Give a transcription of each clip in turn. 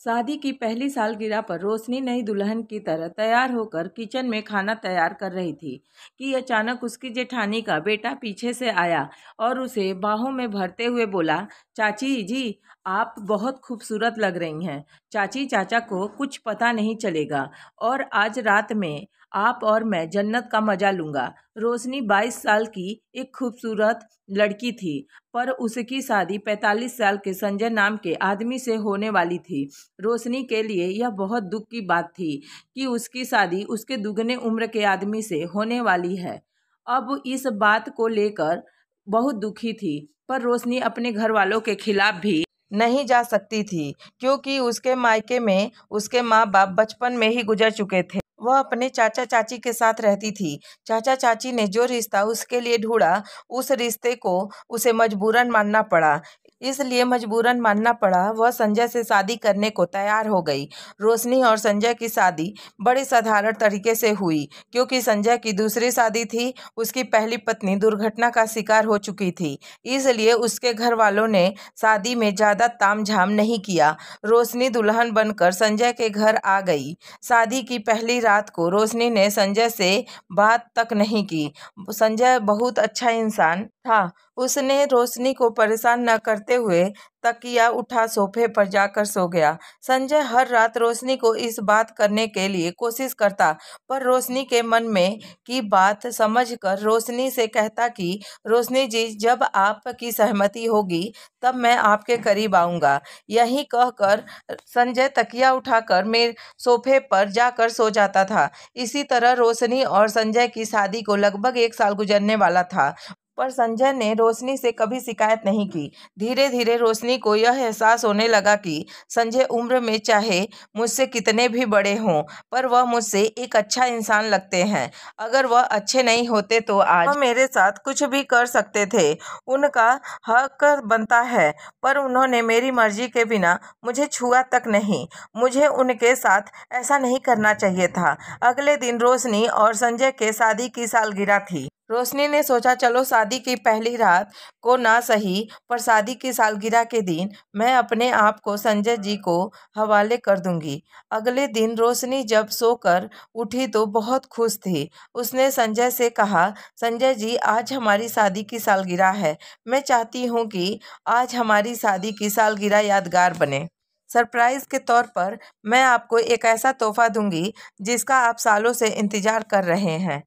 शादी की पहली सालगिरह पर रोशनी नई दुल्हन की तरह तैयार होकर किचन में खाना तैयार कर रही थी कि अचानक उसकी जेठानी का बेटा पीछे से आया और उसे बाहों में भरते हुए बोला, चाची जी, आप बहुत खूबसूरत लग रही हैं। चाची चाचा को कुछ पता नहीं चलेगा और आज रात में आप और मैं जन्नत का मजा लूंगा। रोशनी 22 साल की एक खूबसूरत लड़की थी, पर उसकी शादी 45 साल के संजय नाम के आदमी से होने वाली थी। रोशनी के लिए यह बहुत दुख की बात थी कि उसकी शादी उसके दुगने उम्र के आदमी से होने वाली है। अब इस बात को लेकर बहुत दुखी थी, पर रोशनी अपने घर वालों के खिलाफ भी नहीं जा सकती थी, क्योंकि उसके मायके में उसके माँ बाप बचपन में ही गुजर चुके थे। वह अपने चाचा चाची के साथ रहती थी। चाचा चाची ने जो रिश्ता उसके लिए ढूंढा, उस रिश्ते को उसे मजबूरन मानना पड़ा। इसलिए मजबूरन मानना पड़ा, वह संजय से शादी करने को तैयार हो गई। रोशनी और संजय की शादी बड़े साधारण तरीके से हुई, क्योंकि संजय की दूसरी शादी थी। उसकी पहली पत्नी दुर्घटना का शिकार हो चुकी थी, इसलिए उसके घर वालों ने शादी में ज़्यादा तामझाम नहीं किया। रोशनी दुल्हन बनकर संजय के घर आ गई। शादी की पहली रात को रोशनी ने संजय से बात तक नहीं की। संजय बहुत अच्छा इंसान था। उसने रोशनी को परेशान न करते हुए तकिया उठा सोफे पर जाकर सो गया। संजय हर रात रोशनी को इस बात करने के लिए कोशिश करता, पर रोशनी के मन में की बात समझकर रोशनी से कहता कि रोशनी जी, जब आपकी सहमति होगी तब मैं आपके करीब आऊँगा। यही कहकर संजय तकिया उठाकर मेरे सोफे पर जाकर सो जाता था। इसी तरह रोशनी और संजय की शादी को लगभग 1 साल गुजरने वाला था, पर संजय ने रोशनी से कभी शिकायत नहीं की। धीरे धीरे रोशनी को यह एहसास होने लगा कि संजय उम्र में चाहे मुझसे कितने भी बड़े हों, पर वह मुझसे एक अच्छा इंसान लगते हैं। अगर वह अच्छे नहीं होते तो आज वह मेरे साथ कुछ भी कर सकते थे। उनका हक बनता है, पर उन्होंने मेरी मर्जी के बिना मुझे छुआ तक नहीं। मुझे उनके साथ ऐसा नहीं करना चाहिए था। अगले दिन रोशनी और संजय के शादी की सालगिरह थी। रोशनी ने सोचा, चलो शादी की पहली रात को ना सही, पर शादी की सालगिरह के दिन मैं अपने आप को संजय जी को हवाले कर दूंगी। अगले दिन रोशनी जब सोकर उठी तो बहुत खुश थी। उसने संजय से कहा, संजय जी, आज हमारी शादी की सालगिरह है। मैं चाहती हूँ कि आज हमारी शादी की सालगिरह यादगार बने। सरप्राइज के तौर पर मैं आपको एक ऐसा तोहफा दूंगी जिसका आप सालों से इंतजार कर रहे हैं।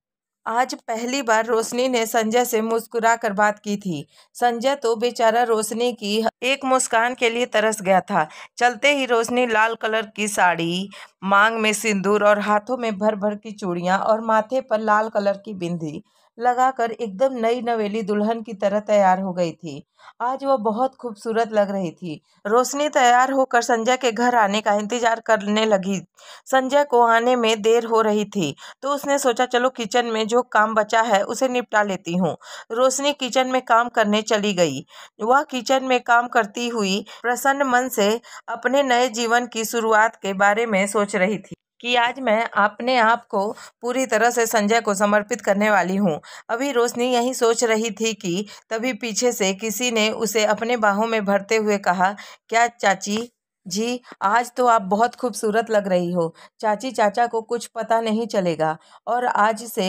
आज पहली बार रोशनी ने संजय से मुस्कुरा कर बात की थी। संजय तो बेचारा रोशनी की एक मुस्कान के लिए तरस गया था। चलते ही रोशनी लाल कलर की साड़ी, मांग में सिंदूर और हाथों में भर भर की चूड़ियां और माथे पर लाल कलर की बिंदी लगाकर एकदम नई नवेली दुल्हन की तरह तैयार हो गई थी। आज वह बहुत खूबसूरत लग रही थी। रोशनी तैयार होकर संजय के घर आने का इंतजार करने लगी। संजय को आने में देर हो रही थी, तो उसने सोचा, चलो किचन में जो काम बचा है उसे निपटा लेती हूँ। रोशनी किचन में काम करने चली गई। वह किचन में काम करती हुई प्रसन्न मन से अपने नए जीवन की शुरुआत के बारे में सोच रही थी कि आज मैं अपने आप को पूरी तरह से संजय को समर्पित करने वाली हूँ। अभी रोशनी यही सोच रही थी कि तभी पीछे से किसी ने उसे अपने बाहों में भरते हुए कहा, क्या चाची जी, आज तो आप बहुत खूबसूरत लग रही हो। चाची चाचा को कुछ पता नहीं चलेगा और आज से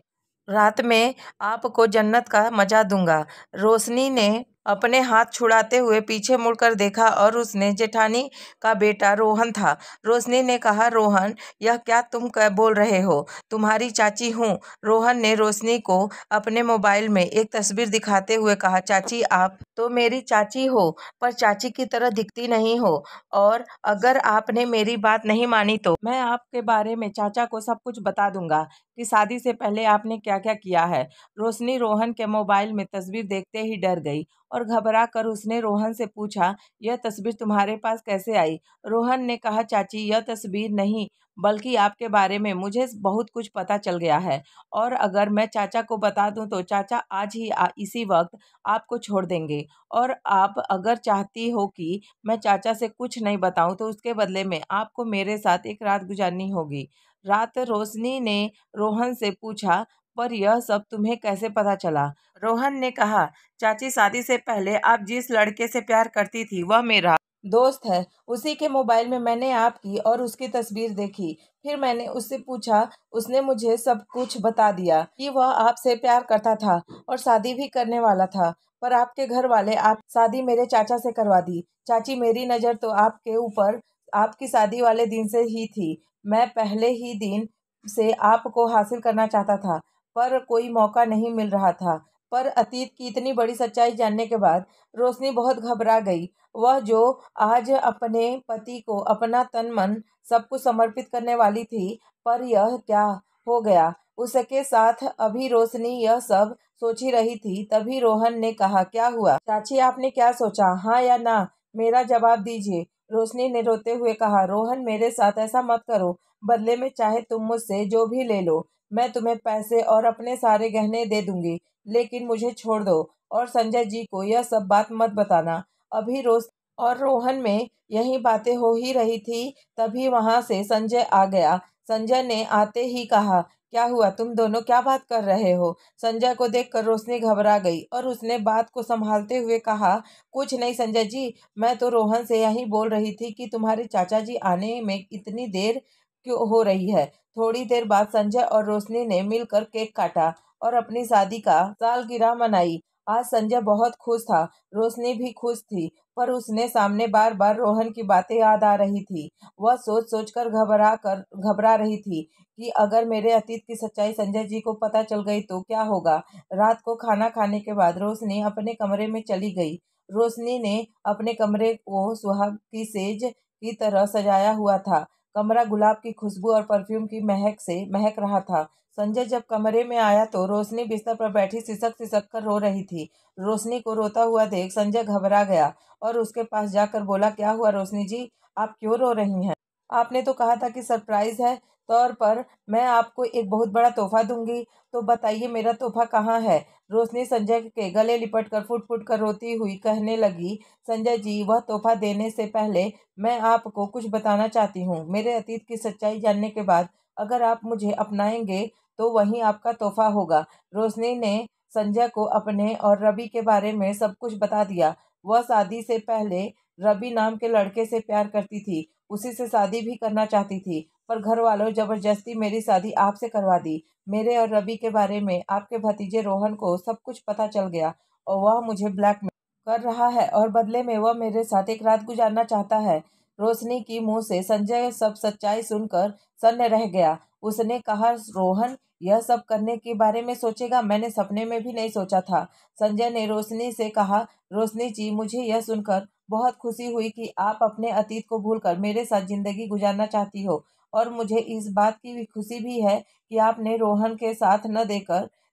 रात में आपको जन्नत का मजा दूंगा। रोशनी ने अपने हाथ छुड़ाते हुए पीछे मुड़कर देखा और उसने जेठानी का बेटा रोहन था। रोशनी ने कहा, रोहन, यह क्या तुम बोल रहे हो? तुम्हारी चाची हूँ। रोहन ने रोशनी को अपने मोबाइल में एक तस्वीर दिखाते हुए कहा, चाची, आप तो मेरी चाची हो, पर चाची की तरह दिखती नहीं हो, और अगर आपने मेरी बात नहीं मानी तो मैं आपके बारे में चाचा को सब कुछ बता दूंगा कि शादी से पहले आपने क्या क्या किया है। रोशनी रोहन के मोबाइल में तस्वीर देखते ही डर गई और घबरा कर उसने रोहन से पूछा, यह तस्वीर तुम्हारे पास कैसे आई? रोहन ने कहा, चाची, यह तस्वीर नहीं बल्कि आपके बारे में मुझे बहुत कुछ पता चल गया है, और अगर मैं चाचा को बता दूं तो चाचा आज ही इसी वक्त आपको छोड़ देंगे, और आप अगर चाहती हो कि मैं चाचा से कुछ नहीं बताऊं तो उसके बदले में आपको मेरे साथ एक रात गुजारनी होगी। रात रोशनी ने रोहन से पूछा, पर यह सब तुम्हें कैसे पता चला? रोहन ने कहा, चाची, शादी से पहले आप जिस लड़के से प्यार करती थी वह मेरा दोस्त है, उसी के मोबाइल में मैंने आपकी और उसकी तस्वीर देखी। फिर मैंने उससे पूछा, उसने मुझे सब कुछ बता दिया कि वह आपसे प्यार करता था और शादी भी करने वाला था। पर आपके घर वाले आप शादी मेरे चाचा से करवा दी। चाची, मेरी नज़र तो आपके ऊपर आपकी शादी वाले दिन से ही थी। मैं पहले ही दिन से आपको हासिल करना चाहता था, पर कोई मौका नहीं मिल रहा था। पर अतीत की इतनी बड़ी सच्चाई जानने के बाद रोशनी बहुत घबरा गई। वह जो आज अपने पति को अपना तन मन सब कुछ समर्पित करने वाली थी, पर यह क्या हो गया उसके साथ। अभी रोशनी यह सब सोच ही रही थी, तभी रोहन ने कहा, क्या हुआ चाची, आपने क्या सोचा, हाँ या ना, मेरा जवाब दीजिए। रोशनी ने रोते हुए कहा, रोहन, मेरे साथ ऐसा मत करो। बदले में चाहे तुम मुझसे जो भी ले लो, मैं तुम्हें पैसे और अपने सारे गहने दे दूंगी, लेकिन मुझे छोड़ दो और संजय जी को यह सब बात मत बताना। अभी रोज और रोहन में यही बातें हो ही रही थी, तभी वहां से संजय आ गया। संजय ने आते ही कहा, क्या हुआ, तुम दोनों क्या बात कर रहे हो। संजय को देखकर रोशनी घबरा गई और उसने बात को संभालते हुए कहा, कुछ नहीं संजय जी, मैं तो रोहन से यही बोल रही थी कि तुम्हारे चाचा जी आने में इतनी देर क्यों हो रही है। थोड़ी देर बाद संजय और रोशनी ने मिलकर केक काटा और अपनी शादी का सालगिरह मनाई। आज संजय बहुत खुश था, रोशनी भी खुश थी, पर उसने सामने बार बार रोहन की बातें याद आ रही थी। वह सोच सोच कर घबरा रही थी कि अगर मेरे अतीत की सच्चाई संजय जी को पता चल गई तो क्या होगा। रात को खाना खाने के बाद रोशनी अपने कमरे में चली गई। रोशनी ने अपने कमरे को सुहाग की सेज की तरह सजाया हुआ था। कमरा गुलाब की खुशबू और परफ्यूम की महक से महक रहा था। संजय जब कमरे में आया तो रोशनी बिस्तर पर बैठी सिसक सिसक कर रो रही थी। रोशनी को रोता हुआ देख संजय घबरा गया और उसके पास जाकर बोला, क्या हुआ रोशनी जी, आप क्यों रो रही हैं। आपने तो कहा था कि सरप्राइज है तौर पर मैं आपको एक बहुत बड़ा तोहफा दूंगी, तो बताइए मेरा तोहफा कहाँ है। रोशनी संजय के गले लिपट कर फुट फुट कर रोती हुई कहने लगी, संजय जी, वह तोहफा देने से पहले मैं आपको कुछ बताना चाहती हूँ। मेरे अतीत की सच्चाई जानने के बाद अगर आप मुझे अपनाएंगे तो वही आपका तोहफा होगा। रोशनी ने संजय को अपने और रवि के बारे में सब कुछ बता दिया। वह शादी से पहले रवि नाम के लड़के से प्यार करती थी, उसी से शादी भी करना चाहती थी, पर घर वालों जबरदस्ती मेरी शादी आपसे करवा दी। मेरे और रवि के बारे में आपके भतीजे रोहन को सब कुछ पता चल गया और वह मुझे ब्लैकमेल कर रहा है और बदले में वह मेरे साथ एक रात गुजारना चाहता है। रोशनी की मुंह से संजय सब सच्चाई सुनकर सन्न रह गया। उसने कहा, रोहन यह सब करने के बारे में सोचेगा, मैंने सपने में भी नहीं सोचा था। संजय ने रोशनी से कहा, रोशनी जी, मुझे यह सुनकर बहुत खुशी हुई कि आप अपने अतीत को भूलकर मेरे साथ जिंदगी गुजारना चाहती हो, और मुझे इस बात की भी खुशी भी है कि आपने रोहन के साथ न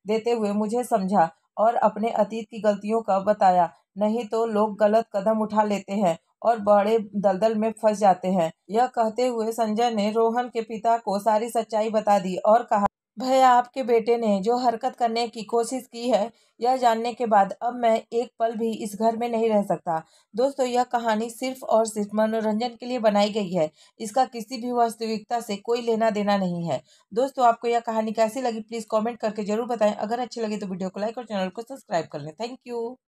देते हुए मुझे समझा और अपने अतीत की गलतियों का बताया। नहीं तो लोग गलत कदम उठा लेते हैं और बड़े दलदल में फंस जाते हैं। यह कहते हुए संजय ने रोहन के पिता को सारी सच्चाई बता दी और कहा, भैया, आपके बेटे ने जो हरकत करने की कोशिश की है, यह जानने के बाद अब मैं एक पल भी इस घर में नहीं रह सकता। दोस्तों, यह कहानी सिर्फ और सिर्फ मनोरंजन के लिए बनाई गई है। इसका किसी भी वास्तविकता से कोई लेना देना नहीं है। दोस्तों, आपको यह कहानी कैसी लगी प्लीज कमेंट करके जरूर बताएं। अगर अच्छी लगी तो वीडियो को लाइक और चैनल को सब्सक्राइब कर लें। Thank you.